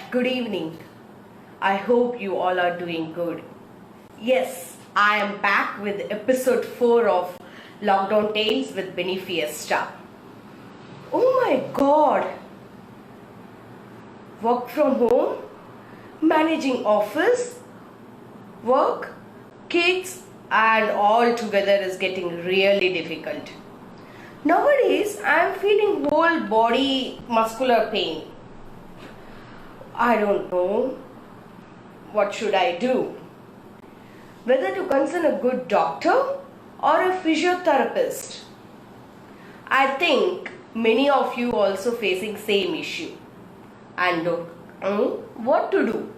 Good evening. I hope you all are doing good. Yes, I am back with episode 4 of Lockdown Tales with Benny Fiesta. Oh my god! Work from home? Managing office? Work? Kids? And all together is getting really difficult. Nowadays, I am feeling whole body muscular pain. I don't know. What should I do? Whether to consult a good doctor or a physiotherapist? I think many of you also facing same issue and don't know what to do.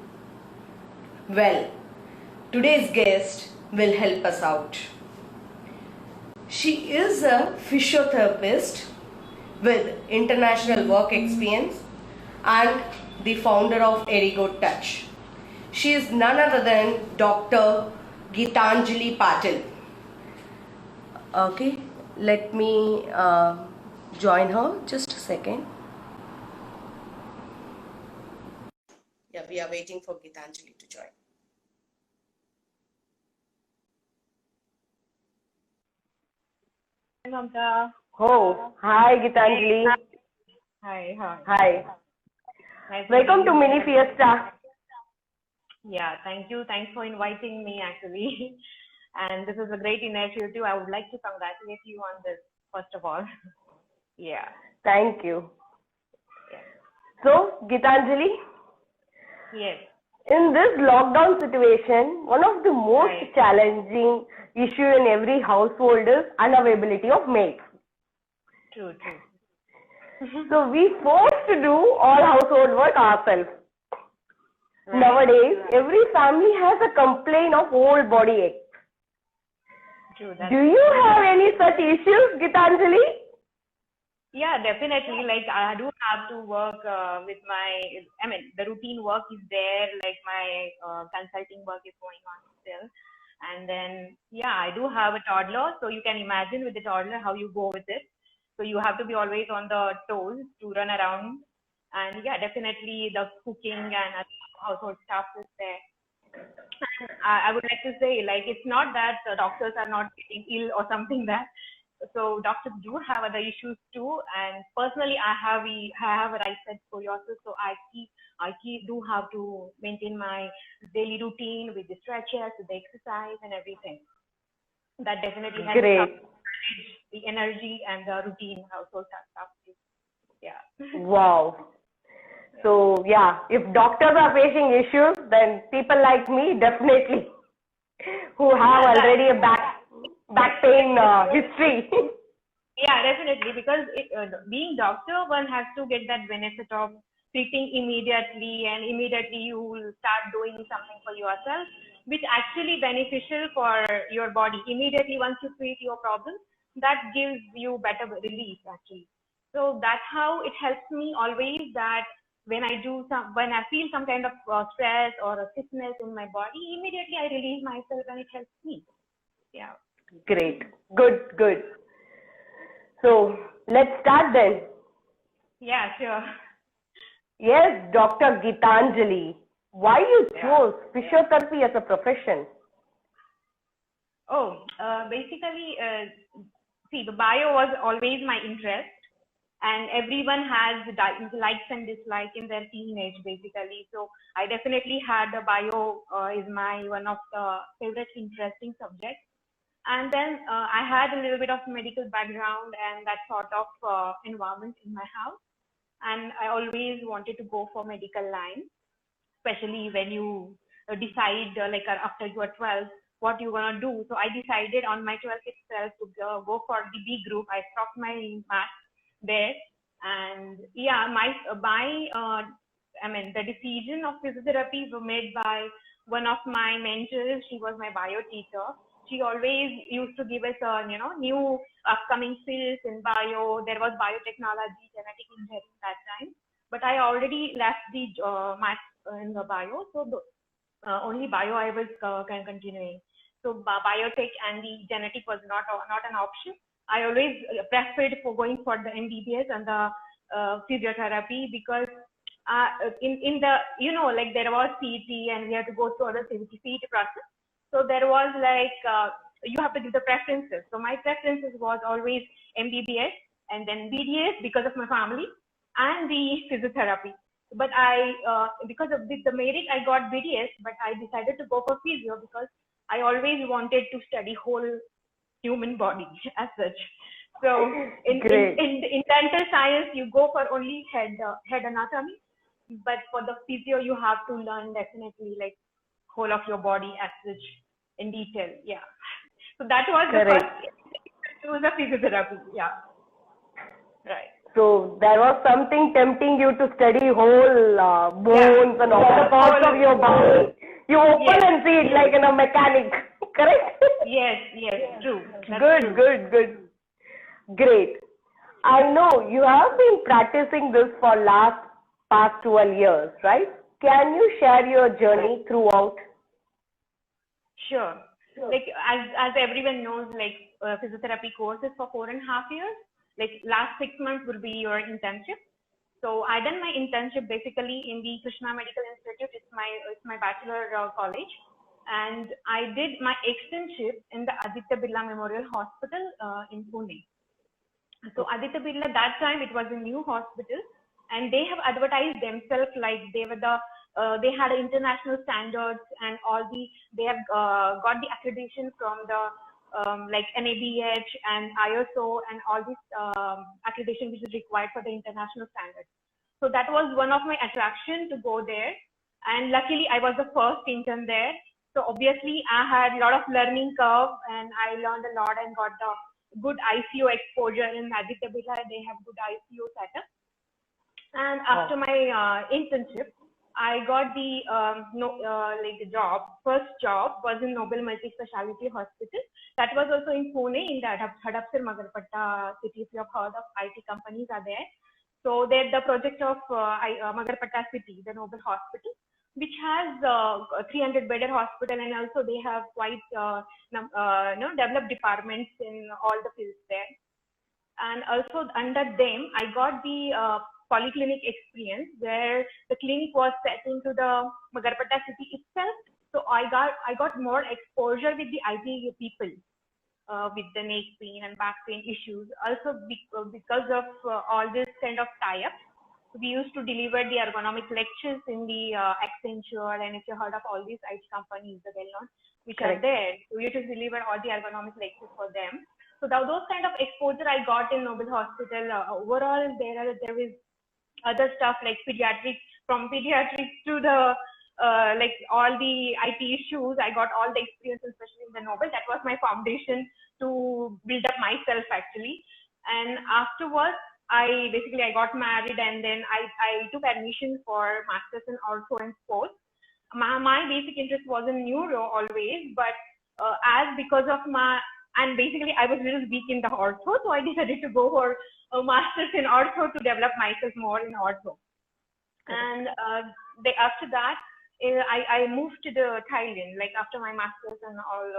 Well, today's guest will help us out. She is a physiotherapist with international work experience and the founder of Erigo Touch. She is none other than Dr. Geetanjali Patil. Okay, let me join her. Just a second. Yeah, we are waiting for Geetanjali to join. Hi, Mamta. Oh, hi Geetanjali. Hi, hi. Hi. Nice Welcome to meeting you. Mini Fiesta. Yeah, thank you. Thanks for inviting me, actually. And this is a great initiative. I would like to congratulate you on this, first of all. Yeah. Thank you. Yeah. So, Geetanjali, Yes. in this lockdown situation, one of the most Right. challenging issue in every household is unavailability of maids. True, true. So we forced to do all household work ourselves. Right. Nowadays, every family has a complaint of whole body ache. True. That's Do you have any such issues, Geetanjali? Yeah, definitely. Like I do have to work with the routine work is there, like my consulting work is going on still. And then, yeah, I do have a toddler. So you can imagine with the toddler how you go with it. So you have to be always on the toes to run around. And yeah, definitely the cooking and household stuff is there. And I would like to say, like, it's not that doctors are not getting ill or something that. So doctors do have other issues too. And personally, I have a right side scoliosis, so I do have to maintain my daily routine with the stretches, with the exercise, and everything. That definitely helps Great. manage the energy and the routine household stuff too. Yeah. Wow. So yeah, if doctors are facing issues, then people like me definitely who have Yeah, already a back pain history. yeah, definitely. Because being doctor, one has to get that benefit of treating immediately, and immediately you will start doing something for yourself, which actually beneficial for your body. Immediately, once you treat your problem, that gives you better relief actually. So that's how it helps me always. That when I feel some kind of stress or a sickness in my body, immediately I release myself, and it helps me. Yeah. Great. Good, good. So let's start then. Yeah, sure. Yes, Dr. Geetanjali, why you Yeah. chose physiotherapy as a profession? Oh, basically, see, the bio was always my interest, and everyone has likes and dislikes in their teenage, basically. So I definitely had the bio is my one of the favorite interesting subjects. And then I had a little bit of medical background and that sort of environment in my house, and I always wanted to go for medical line, especially when you decide after you are 12 what you're gonna do. So I decided on my 12th itself to go for the B group. I stopped my math there, and yeah, the decision of physiotherapy was made by one of my mentors. She was my bio teacher. She always used to give us new upcoming fields in bio. There was biotechnology, genetic engineering that time, but I already left the math in the bio, so only bio I was continuing. So biotech and the genetic was not an option. I always preferred for going for the MBBS and the physiotherapy, because in the, like there was CET and we had to go through the CET process. So there was like, you have to give the preferences. So my preferences was always MBBS and then BDS because of my family and the physiotherapy. But because of the merit, I got BDS, but I decided to go for physio because I always wanted to study whole human body as such. So in dental science, you go for only head anatomy, but for the physio, you have to learn definitely like whole of your body as such in detail. Yeah. So that was the first. It was a physiotherapy. Yeah. Right. So there was something tempting you to study whole bones and all the parts of your body. You open and see it like in a mechanic, correct? Yes, true. That's good, true. good. Great. I know you have been practicing this for past 12 years, right? Can you share your journey throughout? Sure. Like as everyone knows, like physiotherapy course is for 4.5 years. Like last 6 months will be your internship. So I done my internship basically in the Krishna Medical Institute. It's my bachelor college, and I did my externship in the Aditya Birla Memorial Hospital in Pune. So Aditya Birla, that time it was a new hospital, and they have advertised themselves like they were they had international standards and they have got the accreditation from the like NABH and ISO and all this accreditation which is required for the international standards. So that was one of my attraction to go there, and luckily I was the first intern there. So obviously I had a lot of learning curve and I learned a lot and got the good ICU exposure in Aditya Birla. They have good ICU setup. And after my internship, I got the the job. First job was in Nobel Multi Speciality Hospital. That was also in Pune, in the Hadapsar Magarpatta city. If you have heard of IT companies are there. So they're the project of Magarpatta city, the Nobel Hospital, which has 300-bedded hospital, and also they have quite developed departments in all the fields there. And also under them, I got the polyclinic experience where the clinic was set into the Magarpatta city itself. So I got more exposure with the IT people with the neck pain and back pain issues. Also because of all this kind of tie-up, we used to deliver the ergonomic lectures in the Accenture, and if you heard of all these IT companies, the well-known, which are there, so we used to deliver all the ergonomic lectures for them. So those kind of exposure I got in Nobel Hospital. Overall, there is other stuff like pediatrics, from pediatrics to the like all the IT issues. I got all the experience, especially in the Nobel. That was my foundation to build up myself actually. And afterwards, I got married, and then I took admission for masters in ortho and sports. My basic interest was in neuro always, but because of and basically I was a little weak in the ortho, so I decided to go for a master's in ortho to develop myself more in ortho. And after that, I moved to the Thailand, like after my master's and all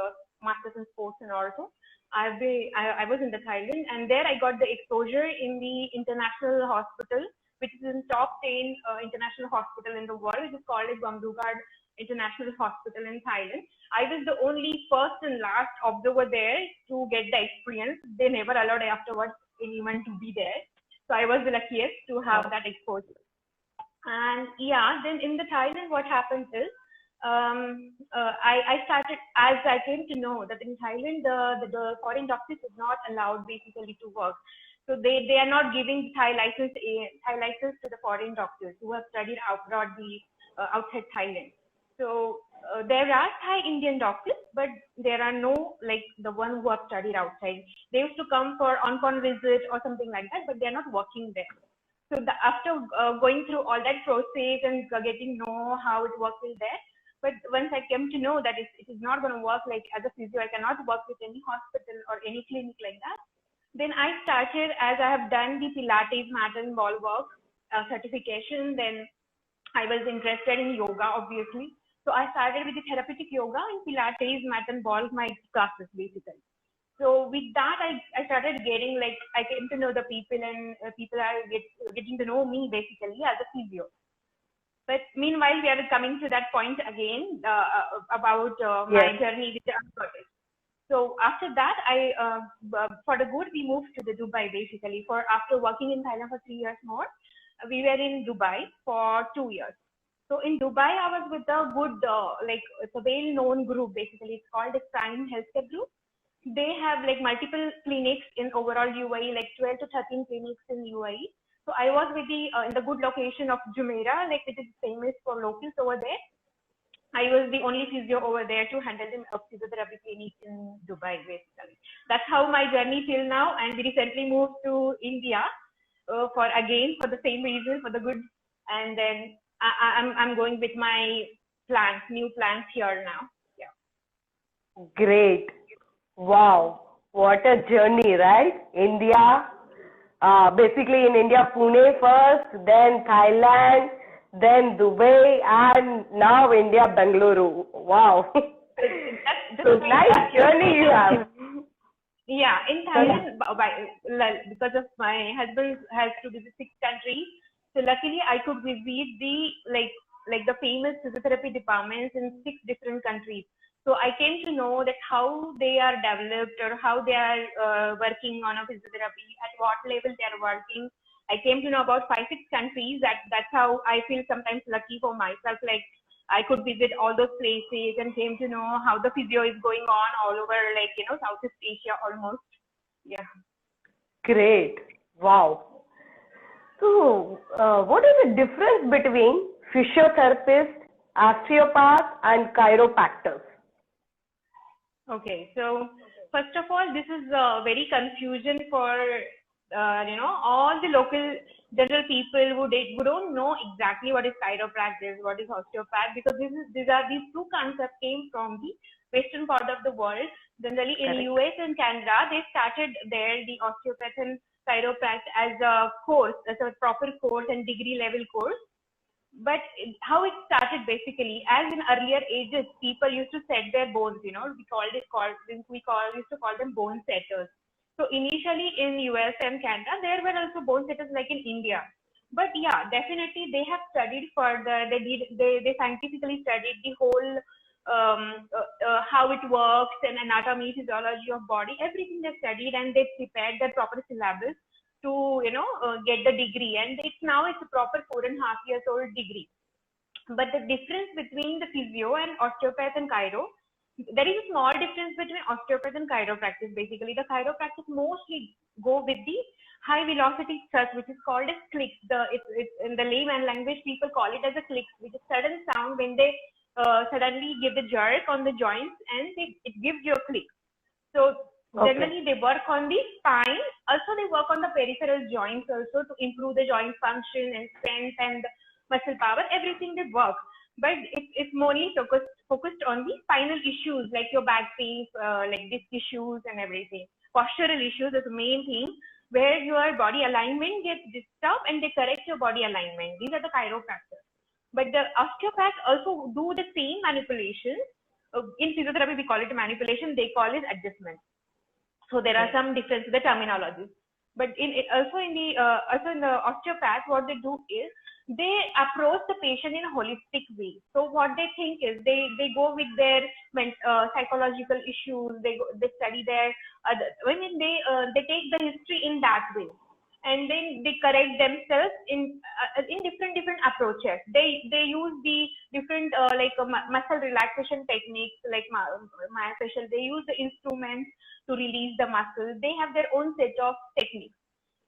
masters in sports and ortho. I was in the Thailand, and there I got the exposure in the international hospital, which is in top 10 international hospital in the world. It is called as Bamrugad International Hospital in Thailand. I was the only first and last observer there to get the experience. They never allowed afterwards anyone to be there. So I was the luckiest to have that exposure. And yeah, then in the Thailand, what happens is, I started, as I came to know that in Thailand, the foreign doctors is not allowed basically to work. So they are not giving Thai license to the foreign doctors who have studied abroad outside Thailand. So there are Thai Indian doctors, but there are no like the one who have studied outside. They used to come for on-call visit or something like that, but they are not working there. So after going through all that process and getting to know how it works in there, but once I came to know that it is not going to work, like as a physio, I cannot work with any hospital or any clinic like that. Then I started, as I have done the Pilates, mat and ball work certification, then I was interested in yoga, obviously. So I started with the therapeutic yoga and Pilates, mat and ball, my classes basically. So with that, I started getting, like, I came to know the people, and people are getting to know me basically as a physio. But meanwhile, we are coming to that point again about my journey with the arthritis. So after that, for the good, we moved to the Dubai basically. For after working in Thailand for 3 years more, we were in Dubai for 2 years. So in Dubai, I was with a good, like it's a well-known group basically. It's called the Prime Healthcare Group. They have like multiple clinics in overall UAE, like 12 to 13 clinics in UAE. So I was with the in the good location of Jumeirah, like it is famous for locals over there. I was the only physio over there to handle the physiotherapy clinic in Dubai, basically. That's how my journey till now. And we recently moved to India for the same reason, for the good. And then I'm going with my plans, new plans here now. Yeah. Great. Wow. What a journey, right? India, basically in India, Pune first, then Thailand, then Dubai, and now India, Bengaluru. Wow. So nice journey you have. Yeah, in Thailand, because of my husband has to visit 6 countries, so luckily I could visit the like the famous physiotherapy departments in 6 different countries. So I came to know that how they are developed or how they are working on a physiotherapy, at what level they are working. I came to know about 5, 6 countries. That's how I feel sometimes lucky for myself. Like I could visit all those places and came to know how the physio is going on all over, like Southeast Asia almost. Yeah. Great. Wow. So, what is the difference between physiotherapist, osteopath, and chiropractors? Okay, so first of all, this is very confusion for all the local general people who don't know exactly what is chiropractic, what is osteopath, because these two concepts came from the western part of the world. Generally in US and Canada, they started there the osteopath and chiropractic as a course, as a proper course and degree level course. But how it started basically, as in earlier ages, people used to set their bones. We used to call them bone setters. So initially in US and Canada, there were also bone setters like in India. But yeah, definitely they have studied further. They scientifically studied the whole how it works and anatomy, physiology of body. Everything they studied, and they prepared their proper syllabus to get the degree, and it's a proper 4.5 years old degree. But the difference between the physio and osteopath and chiro, there is a small difference between osteopath and chiropractic. Basically, the chiropractic mostly go with the high velocity thrust, which is called as clicks. It's in the layman language, people call it as a clicks, which is sudden sound when they suddenly give the jerk on the joints, and it gives you a click. So generally, they work on the spine. Also, they work on the peripheral joints also to improve the joint function and strength and muscle power. Everything they work, but it's mainly focused on the spinal issues like your back pain, like disc issues and everything. Postural issues is the main thing where your body alignment gets disturbed and they correct your body alignment. These are the chiropractors. But the osteopaths also do the same manipulation. In physiotherapy, we call it manipulation. They call it adjustment. So there are some differences in the terminology. But also in the osteopath, what they do is they approach the patient in a holistic way. So what they think is they go with their psychological issues. They study their they take the history in that way, and then they correct themselves in different approaches. They use the different muscle relaxation techniques like myofascial. They use the instruments to release the muscles. They have their own set of techniques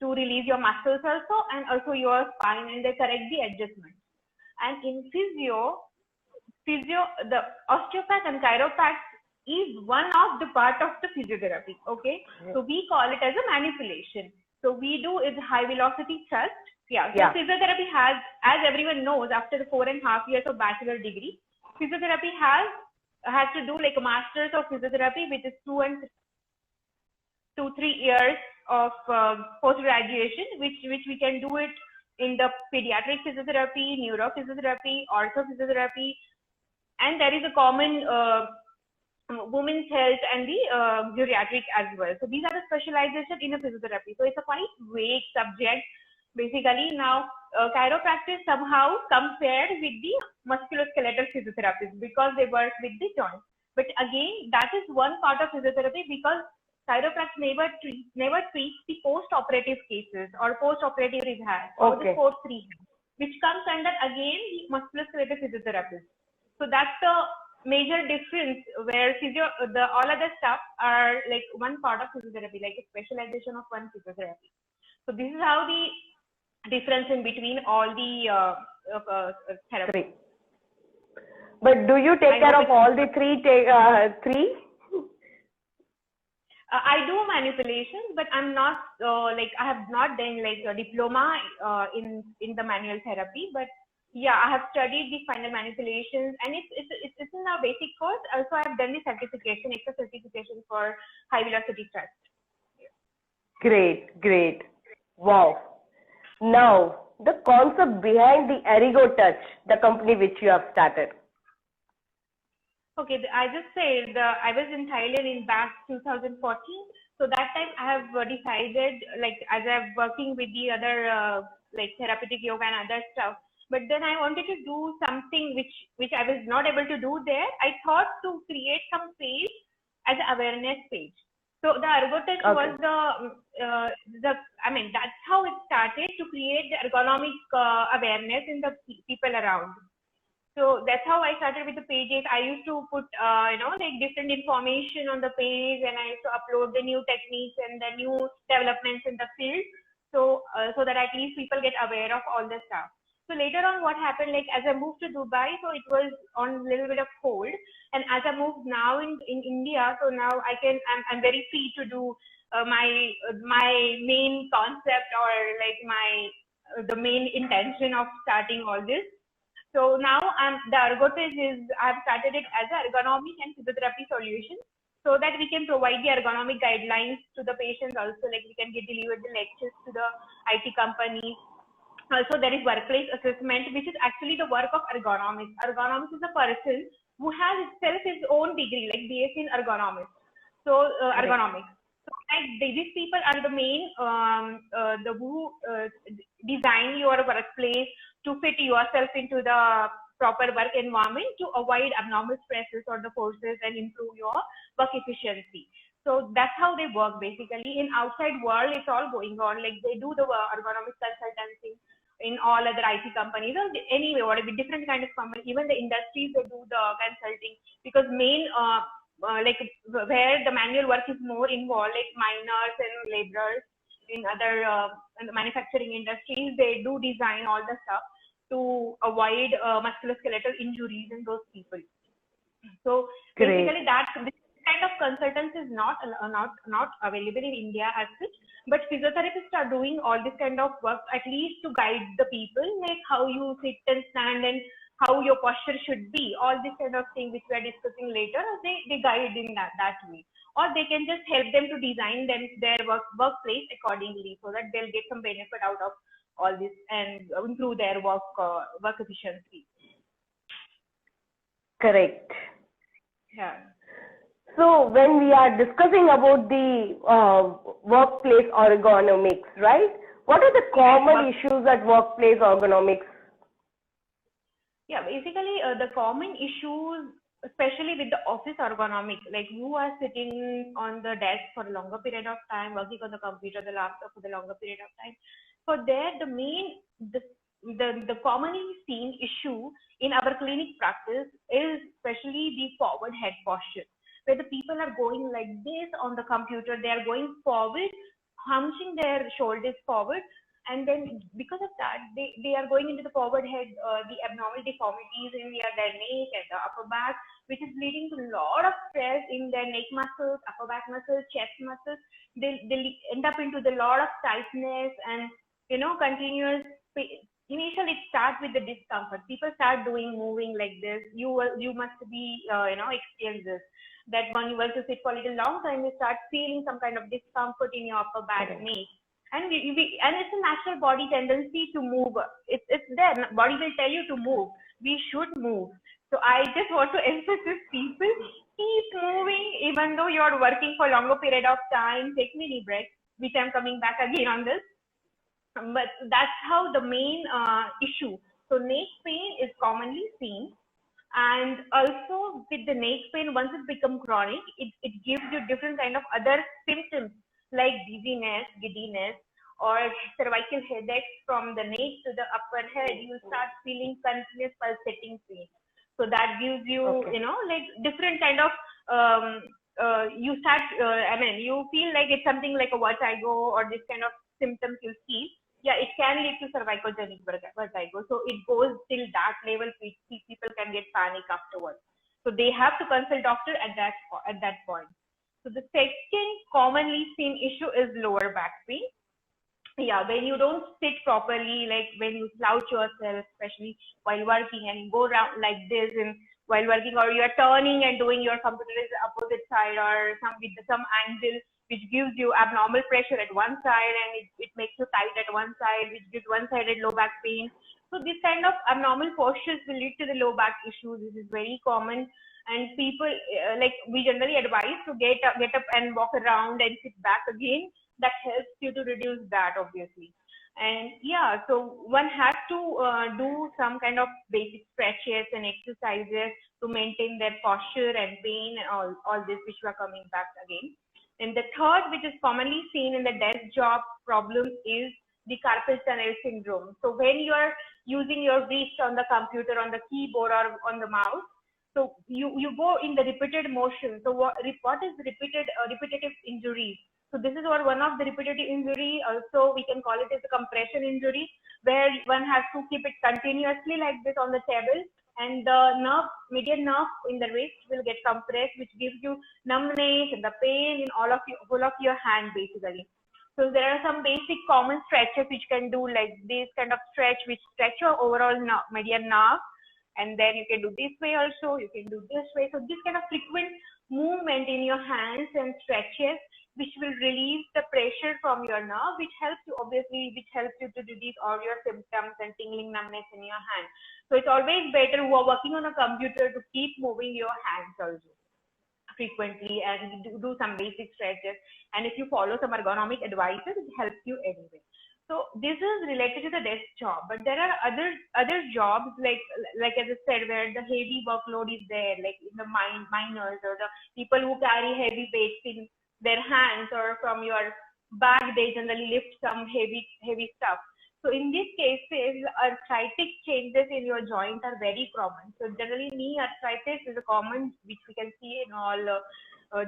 to release your muscles also, and also your spine, and they correct the adjustment. And in physio, the osteopath and chiropractic is one of the part of the physiotherapy. Okay, so we call it as a manipulation. So we do is high velocity thrust. Yeah. So physiotherapy has, as everyone knows, after the 4.5 years of bachelor degree, physiotherapy has to do like a master's of physiotherapy, which is 2 to 3 years of post-graduation, which we can do it in the pediatric physiotherapy, neurophysiotherapy, orthophysiotherapy, and there is a common women's health and the geriatric as well. So these are the specialization in a physiotherapy. So it's a quite vague subject. Basically, now chiropractic somehow compared with the musculoskeletal physiotherapists because they work with the joints. But again, that is one part of physiotherapy because chiropractic never treats the post-operative cases or post-operative rehab or the post rehab, which comes under again the musculoskeletal physiotherapist. So that's the major difference where all other stuff are like one part of physiotherapy, like a specialization of one physiotherapy. So this is how the difference in between all the therapies. But do you take care of all the three? I do manipulations, but I'm not I have not done like a diploma in the manual therapy. But yeah, I have studied the final manipulations, and it's in a basic course. Also, I have done the certification, extra certification for high velocity thrust. Great. Wow. Now, the concept behind the Ergo Touch, the company which you have started. Okay, I just said I was in Thailand in back 2014. So that time I have decided, like as I'm working with the other like therapeutic yoga and other stuff. But then I wanted to do something which I was not able to do there. I thought to create some page as an awareness page. So the Ergo Touch was that's how it started, to create the ergonomic awareness in the people around. So that's how I started with the pages. I used to put, like different information on the page, and I used to upload the new techniques and the new developments in the field. So that at least people get aware of all the stuff. So later on, what happened, like as I moved to Dubai, so it was on a little bit of hold. And as I moved now in India, so now I'm very free to do my main concept, or like the main intention of starting all this. So now the Ergo Touch I've started it as an ergonomic and physiotherapy solution, so that we can provide the ergonomic guidelines to the patients. Also, like we can deliver the lectures to the IT companies. Also, there is workplace assessment, which is actually the work of ergonomics. Ergonomics is a person who has itself his own degree, like BSc in ergonomics. So ergonomics. So like these people are the main who design your workplace to fit yourself into the proper work environment, to avoid abnormal stresses or the forces and improve your work efficiency. So that's how they work basically. In outside world, it's all going on. Like they do the ergonomic consultancy in all other IT companies, or anyway, whatever different kind of companies, even the industries, they do the consulting, because main like where the manual work is more involved, like miners and laborers in other in the manufacturing industries, they do design all the stuff to avoid musculoskeletal injuries in those people. So basically, this kind of consultants is not available in India as such, but physiotherapists are doing all this kind of work, at least to guide the people, like how you sit and stand and how your posture should be. All this kind of thing which we are discussing later, they guide in that way, or they can just help them to design their workplace accordingly, so that they'll get some benefit out of all this and improve their work efficiency. Correct. Yeah. So when we are discussing about the workplace ergonomics, right? What are the common issues at workplace ergonomics? Yeah, basically the common issues, especially with the office ergonomics, like you are sitting on the desk for a longer period of time, working on the computer, the laptop for the longer period of time. So there, the commonly seen issue in our clinic practice is especially the forward head posture, where the people are going like this on the computer. They are going forward, hunching their shoulders forward, and then because of that, they are going into the forward head, the abnormal deformities in their neck and the upper back, which is leading to a lot of stress in their neck muscles, upper back muscles, chest muscles. They end up into the lot of tightness and continuous. Initially, it starts with the discomfort. People start moving like this. You must be experience this. That when you were to sit for a little long time, you start feeling some kind of discomfort in your upper back, neck. And and it's a natural body tendency to move. It's there. Body will tell you to move. We should move. So I just want to emphasize people, keep moving, even though you're working for a longer period of time. Take mini breaks, which I'm coming back again on this. but that's how the main issue. So neck pain is commonly seen, and also with the neck pain, once it becomes chronic, it gives you different kind of other symptoms like dizziness, giddiness, or cervical headaches from the neck to the upper head. You start feeling continuous pulsating pain. So that gives you, Okay. like different kind of um, you start. You feel like it's something like a vertigo or this kind of symptoms you see. Yeah, it can lead to cervicogenic vertigo. So it goes till that level. People can get panic afterwards. So they have to consult doctor at that point. So the second commonly seen issue is lower back pain. Yeah, when you don't sit properly, like when you slouch yourself, especially while working, and you go around like this and while working, or you're turning and doing your computer is opposite side or some angle which gives you abnormal pressure at one side, and it makes you tight at one side, which gives one-sided low back pain. So this kind of abnormal postures will lead to the low back issues. This is very common, and people like we generally advise to get up and walk around and sit back again. That helps you to reduce that, obviously. And yeah, so one has to do some kind of basic stretches and exercises to maintain their posture and pain and all this, which we are coming back again. And the third, which is commonly seen in the desk job problems, is the carpal tunnel syndrome. So when you are using your wrist on the computer, on the keyboard, or on the mouse, so you go in the repeated motion. So what is repetitive injuries? So this is one of the repetitive injury. Also, we can call it as a compression injury, where one has to keep it continuously like this on the table, and the median nerve in the wrist will get compressed, which gives you numbness and the pain in whole of your hand, basically. So there are some basic common stretches which can do, like this kind of stretch, which stretch your overall median nerve, and then you can do this way also, you can do this way. So this kind of frequent movement in your hands and stretches, which will release the pressure from your nerve, which helps you to reduce all your symptoms and tingling, numbness in your hand. So it's always better who are working on a computer to keep moving your hands also frequently, and do some basic stretches. And if you follow some ergonomic advices, it helps you anyway. So this is related to the desk job, but there are other jobs, like as I said, where the heavy workload is there, like in the miners, or the people who carry heavy weights in their hands, or from your back, they generally lift some heavy stuff. So in these cases, arthritic changes in your joint are very common. So generally, knee arthritis is a common, which we can see in all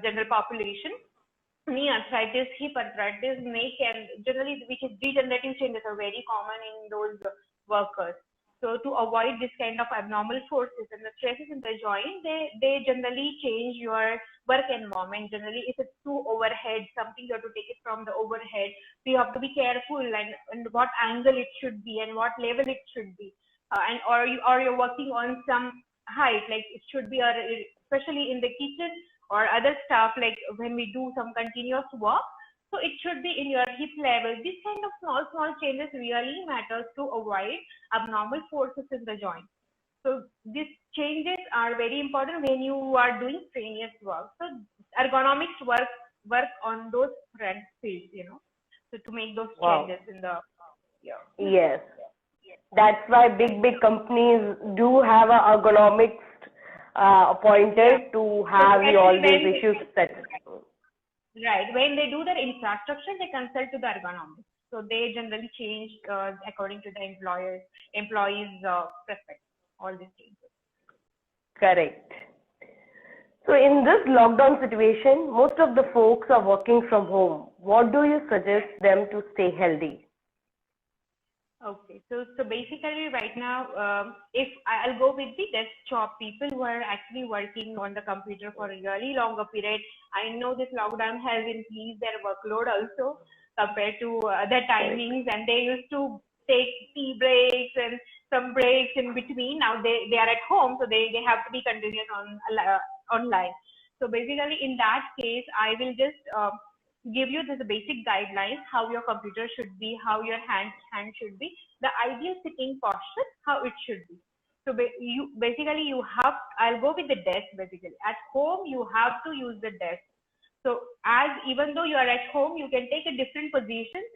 general population. Knee arthritis, hip arthritis, neck, and generally, which is degenerative changes, are very common in those workers. So to avoid this kind of abnormal forces and the stresses in the joint, they generally change your work environment. Generally, if it's too overhead, something you have to take it from the overhead. So you have to be careful, and what angle it should be and what level it should be. And or you're working on some height, like it should be, especially in the kitchen or other stuff, like when we do some continuous work. So it should be in your hip level. This kind of small changes really matters to avoid abnormal forces in the joint. So these changes are very important when you are doing strenuous work. So ergonomics work on those front fields. So to make those Wow. changes in the yeah. Yes. That's why big companies do have a ergonomics appointed to So have all especially these issues set. right, when they do their infrastructure, they consult to the ergonomics. So they generally change according to the employees' perspective. All these changes. Correct. So in this lockdown situation, most of the folks are working from home. What do you suggest them to stay healthy? Okay, so basically right now, if I'll go with the desktop people who are actually working on the computer for a really longer period. I know this lockdown has increased their workload also compared to other timings, and they used to take tea breaks and some breaks in between. Now they are at home, so they have to be continuous online. So basically, in that case, I will just give you the basic guidelines how your computer should be, how your hand should be, the ideal sitting posture, how it should be. So I'll go with the desk. Basically, at home you have to use the desk. So even though you are at home, you can take a different positions.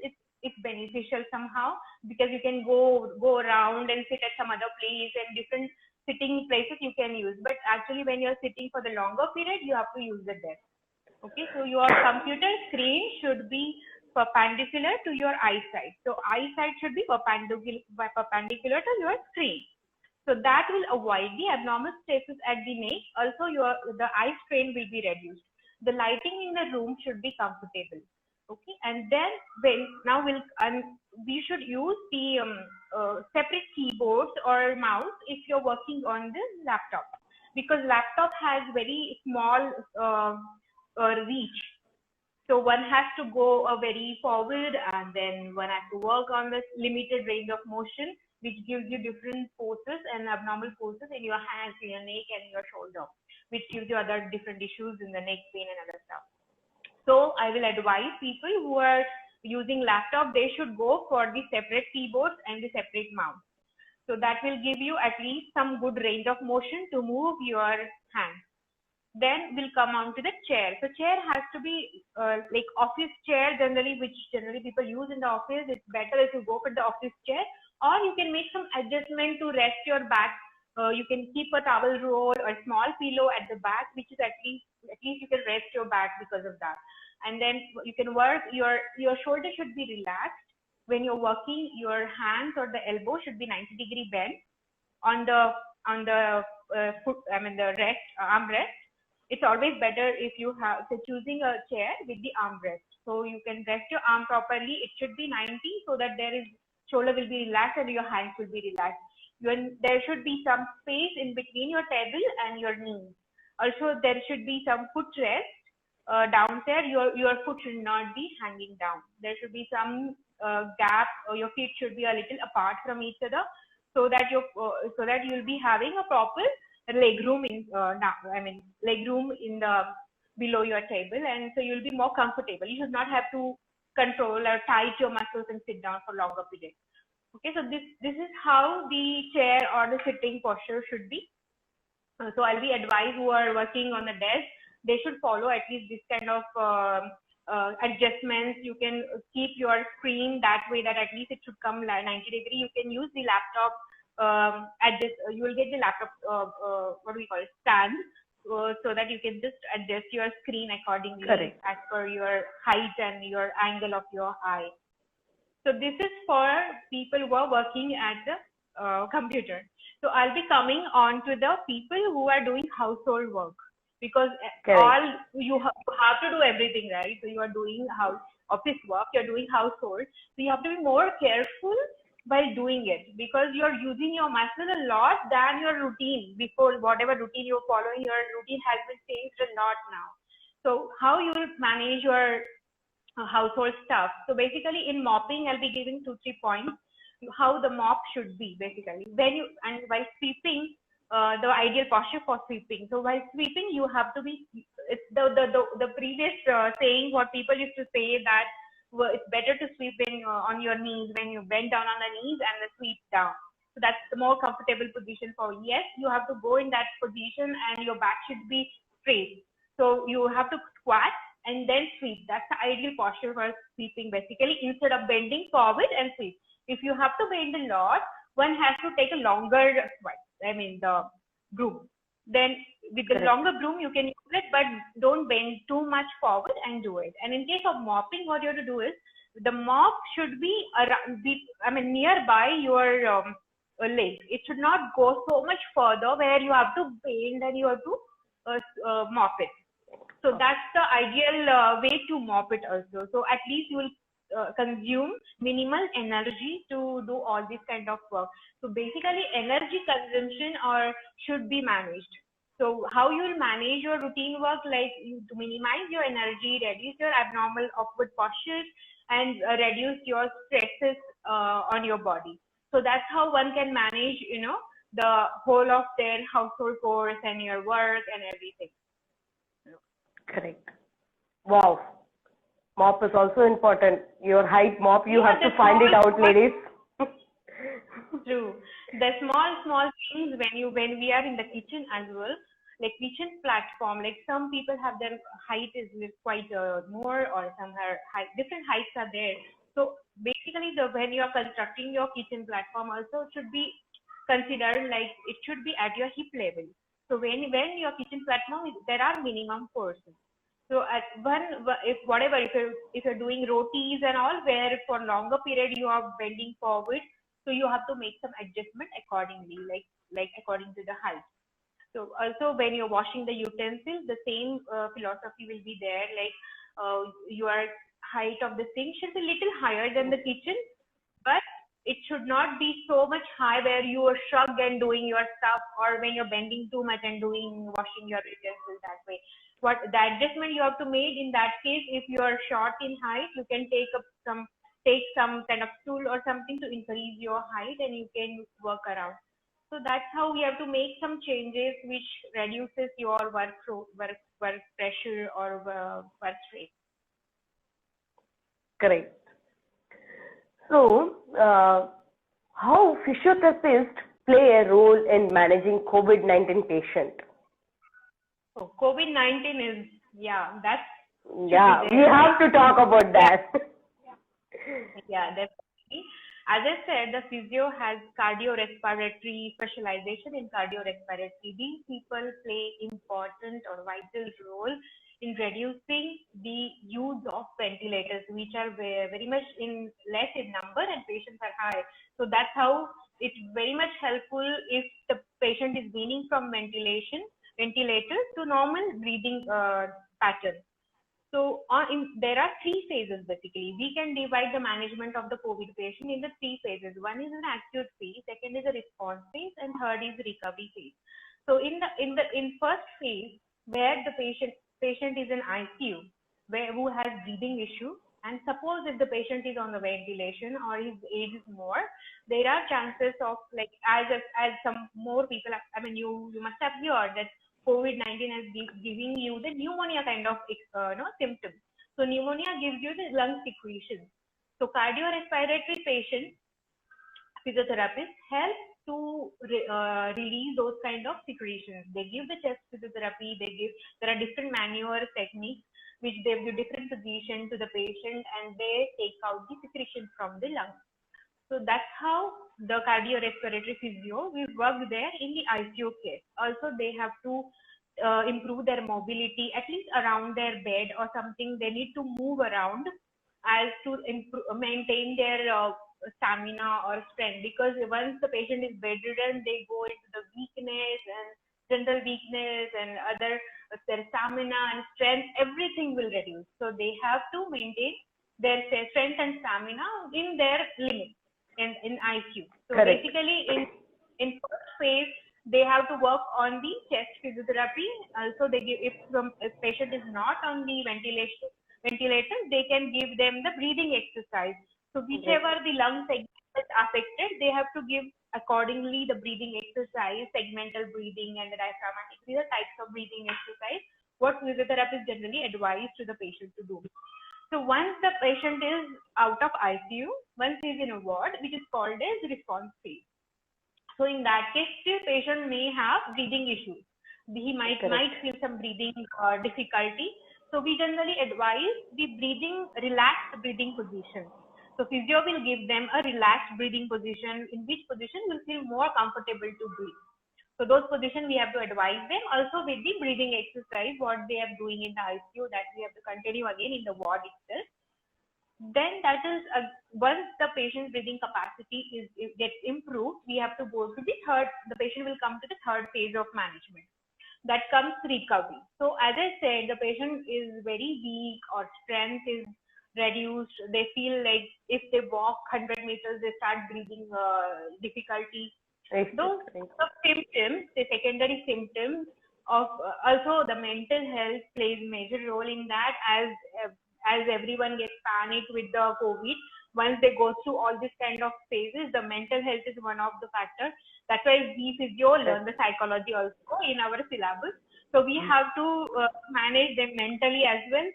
it's beneficial somehow, because you can go around and sit at some other place, and different sitting places you can use. But actually, when you're sitting for the longer period, you have to use the desk. Okay, so your computer screen should be perpendicular to your eyesight. So eyesight should be perpendicular to your screen. So that will avoid the abnormal stresses at the neck. Also, the eye strain will be reduced. The lighting in the room should be comfortable. Okay, and then we should use the separate keyboards or mouse if you're working on the laptop, because laptop has very small reach. So one has to go very forward, and then one has to work on this limited range of motion, which gives you different forces and abnormal forces in your hands, in your neck, and your shoulder, which gives you other different issues in the neck pain and other stuff. So I will advise people who are using laptop, they should go for the separate keyboards and the separate mouse. So that will give you at least some good range of motion to move your hands. Then we'll come on to the chair. So chair has to be like office chair generally, which generally people use in the office. It's better if you go for the office chair, or you can make some adjustment to rest your back. You can keep a towel roll or a small pillow at the back, which is at least you can rest your back because of that. And then you can work, your shoulder should be relaxed. When you're working, your hands or the elbow should be 90-degree bend on the foot, the rest, armrest. It's always better if you have, so choosing a chair with the armrest. So you can rest your arm properly. It should be 90 so that shoulder will be relaxed and your hands will be relaxed. There should be some space in between your table and your knees. Also, there should be some footrest down there. Your foot should not be hanging down. There should be some gap, or your feet should be a little apart from each other, so that you'll be having a proper leg room leg room in the below your table, and so you'll be more comfortable. You should not have to control or tight your muscles and sit down for longer periods. Okay, so this is how the chair or the sitting posture should be. So I'll be advised who are working on the desk, they should follow at least this kind of adjustments. You can keep your screen that way that at least it should come 90-degree. You can use the laptop you will get the laptop what do we call it, stand, so that you can just adjust your screen accordingly. Correct. As per your height and your angle of your eye. So this is for people who are working at the computer. So I'll be coming on to the people who are doing household work, because Correct. you have to do everything, right? So you are doing office work, you're doing household, so you have to be more careful while doing it, because you're using your muscle a lot than your routine before. Whatever routine you're following, your routine has been changed a lot now. So how you will manage your household stuff? So basically in mopping, I'll be giving 2-3 points how the mop should be. Basically, while sweeping, the ideal posture for sweeping. So while sweeping, you have to be, it's the previous saying what people used to say, that it's better to sweep on your knees, when you bend down on the knees and sweep down. So that's the more comfortable position for. Yes, you have to go in that position and your back should be straight. So you have to squat and then sweep. That's the ideal posture for sweeping, basically, instead of bending forward and sweep. If you have to bend a lot, one has to take a longer swipe, the broom. Then with the longer broom, you can use it, but don't bend too much forward and do it. And in case of mopping, what you have to do is, the mop should be nearby your legs. It should not go so much further where you have to bend and you have to mop it. So that's the ideal way to mop it also. So at least you will consume minimal energy to do all this kind of work. So basically, energy consumption should be managed. So how you will manage your routine work, like to minimize your energy, reduce your abnormal awkward postures, and reduce your stresses on your body. So that's how one can manage, the whole of their household chores and your work and everything. Correct. Wow. Mop is also important. Your height mop, you have to find it out, ladies. True. The small things when we are in the kitchen as well, like kitchen platform, like some people have their height is quite more, or some different heights are there. So basically, when you are constructing your kitchen platform, also should be considered like it should be at your hip level. So when your kitchen platform there are minimum forces. So at if you're doing rotis and all, where for longer period you are bending forward, so you have to make some adjustment accordingly, like according to the height. So also when you're washing the utensils, the same philosophy will be there. Like your height of the sink should be little higher than the kitchen, but it should not be so much high where you are shrugged and doing your stuff, or when you're bending too much and washing your utensils that way. What the adjustment you have to make in that case, if you are short in height, you can take some kind of stool or something to increase your height, and you can work around. So that's how we have to make some changes which reduces your work pressure or work stress. Correct. So, how physiotherapists play a role in managing COVID-19 patient? So COVID-19 is, that's Yeah, we have to talk about that. Yeah, definitely. As I said, the physio has cardiorespiratory specialization in cardiorespiratory. These people play important or vital role in reducing the use of ventilators, which are very much less in number and patients are high. So that's how it's very much helpful if the patient is weaning from ventilator to normal breathing pattern. So there are three phases basically. We can divide the management of the COVID patient in the three phases. One is an acute phase, second is a response phase, and third is recovery phase. So in first phase, where the patient is in ICU, who has breathing issue, and suppose if the patient is on the ventilation or his age is more, there are chances of, like, as some more people, you must have heard that COVID-19 is giving you the pneumonia kind of symptoms. So pneumonia gives you the lung secretion. So cardiorespiratory patient physiotherapists help to release those kind of secretions. They give the chest physiotherapy. There are different manual techniques which they give different position to the patient, and they take out the secretion from the lungs. So that's how the cardiorespiratory physio will work there in the ICU case. Also, they have to improve their mobility, at least around their bed or something. They need to move around as to maintain their stamina or strength, because once the patient is bedridden, they go into the weakness and general weakness, and their stamina and strength, everything will reduce. So they have to maintain their strength and stamina in their limits in ICU. So Correct. basically in first phase, they have to work on the chest physiotherapy. Also, they give, if patient is not on the ventilator, they can give them the breathing exercise. So whichever the lung segment is affected, they have to give accordingly the breathing exercise, segmental breathing and the diaphragmatic. These are types of breathing exercise what physiotherapists generally advise to the patient to do. So once the patient is out of ICU, once he is in a ward, which is called as response phase. So in that case, the patient may have breathing issues. He might feel some breathing difficulty. So we generally advise the relaxed breathing position. So physio will give them a relaxed breathing position, in which position will feel more comfortable to breathe. So those positions we have to advise them. Also with the breathing exercise, what they are doing in the ICU, that we have to continue again in the ward itself. Then that is once the patient's breathing capacity gets improved, we have to go to the patient will come to the third phase of management. That comes recovery. So as I said, the patient is very weak or strength is reduced. They feel like if they walk 100 meters, they start breathing difficulty. Those symptoms, the secondary symptoms of also the mental health plays major role in that, as everyone gets panicked with the COVID. Once they go through all these kind of phases, the mental health is one of the factors. That's why we physio learn the psychology also in our syllabus. So we have to manage them mentally as well,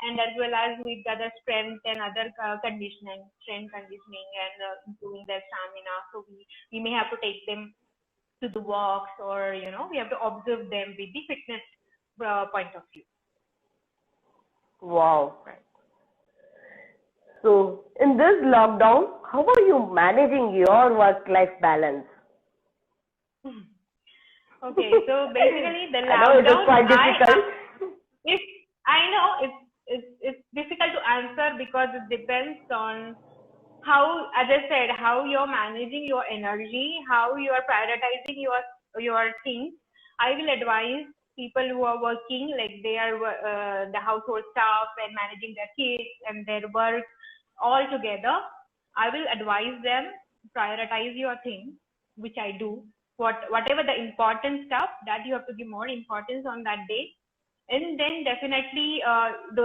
and as well as with other strength and other strength conditioning and improving their stamina. So we may have to take them to the walks, or we have to observe them with the fitness point of view. Wow. So in in this lockdown, how are you managing your work-life balance? Okay, so basically the I know it is lockdown, quite difficult. if I know it's difficult to answer because it depends on how, as I said, how you're managing your energy, how you are prioritizing your things. I will advise people who are working, like they are the household staff and managing their kids and their work all together. I will advise them prioritize your things, which I do. Whatever the important stuff that you have to give more importance on that day, and then definitely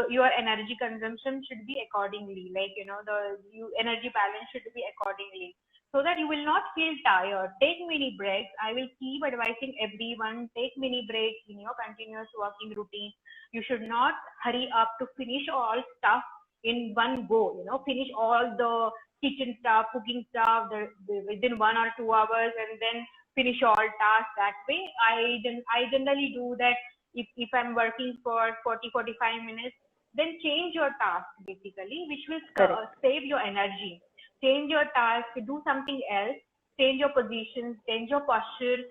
your energy consumption should be accordingly, like energy balance should be accordingly, so that you will not feel tired. Take mini breaks. I will keep advising everyone, take mini breaks in your continuous working routine. You should not hurry up to finish all stuff in one go, finish all the kitchen stuff, cooking stuff within 1 or 2 hours, and then finish all tasks that way. I generally do that. If I'm working for 40-45 minutes, then change your task basically, which will save your energy. Change your task, do something else, change your positions, change your posture,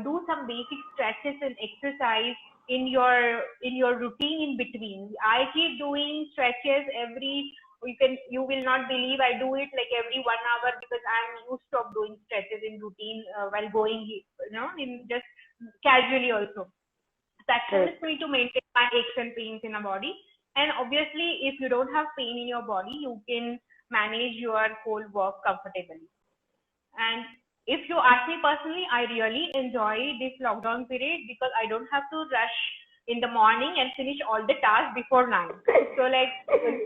do some basic stretches and exercise in your routine in between. I keep doing stretches you will not believe I do it like every 1 hour, because I'm used to doing stretches in routine while going, in just casually also. That helps me to maintain my aches and pains in a body. And obviously, if you don't have pain in your body, you can manage your whole work comfortably. And if you ask me personally, I really enjoy this lockdown period because I don't have to rush in the morning and finish all the tasks before 9. So like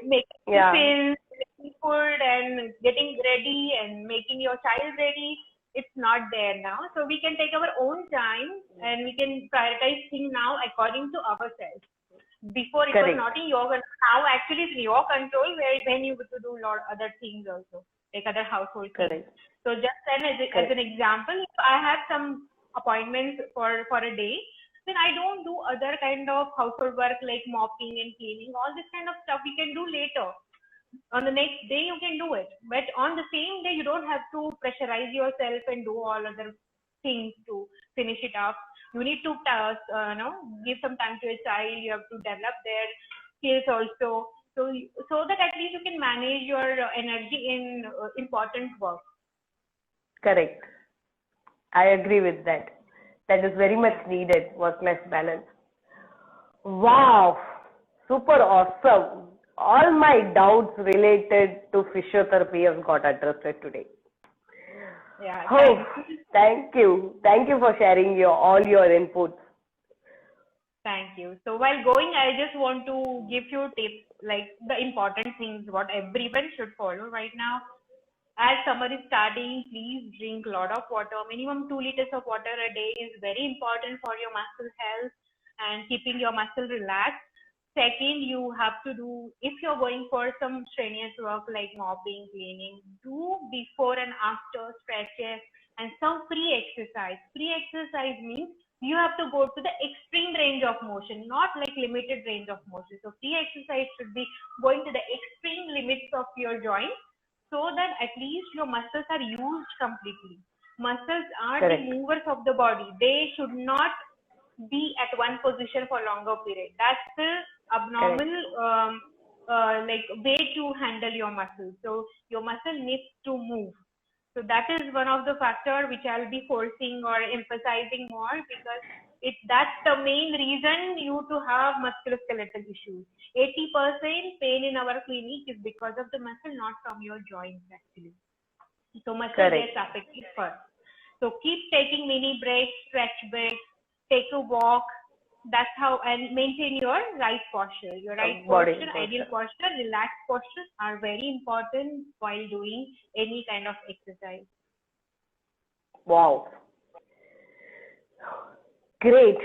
making tiffins, making food and getting ready and making your child ready, it's not there now. So we can take our own time and we can prioritize things now according to ourselves. Before it was not in your control. Now actually it's in your control, where when you get to do a lot of other things also, like other household things. So just then as an example, if I have some appointments for a day, then I don't do other kind of household work like mopping and cleaning. All this kind of stuff we can do later. On the next day you can do it, but on the same day you don't have to pressurize yourself and do all other things to finish it off. You need to give some time to a child. You have to develop their skills also, so that at least you can manage your energy in important work. Correct. I agree with that. That is very much needed, work-life balance. Wow, super awesome. All my doubts related to physiotherapy have got addressed today. Yeah. Thank you. Thank you for sharing all your inputs. Thank you. So while going, I just want to give you tips, like the important things what everyone should follow right now. As summer is starting, please drink a lot of water. Minimum 2 liters of water a day is very important for your muscle health and keeping your muscle relaxed. Second, you have to do, if you're going for some strenuous work like mopping, cleaning, do before and after stretches and some free exercise. Free exercise means you have to go to the extreme range of motion, not like limited range of motion. So free exercise should be going to the extreme limits of your joints, so that at least your muscles are used completely. Muscles are the movers of the body. They should not be at one position for longer period. That's the abnormal like way to handle your muscle. So your muscle needs to move. So that is one of the factors which I'll be forcing or emphasizing more, because that's the main reason you to have musculoskeletal issues. 80% pain in our clinic is because of the muscle, not from your joints actually. So muscle gets affected first. So keep taking mini breaks, stretch breaks, take a walk. That's how, and maintain your right posture. Your right posture, ideal posture, relaxed postures are very important while doing any kind of exercise. Wow. Great.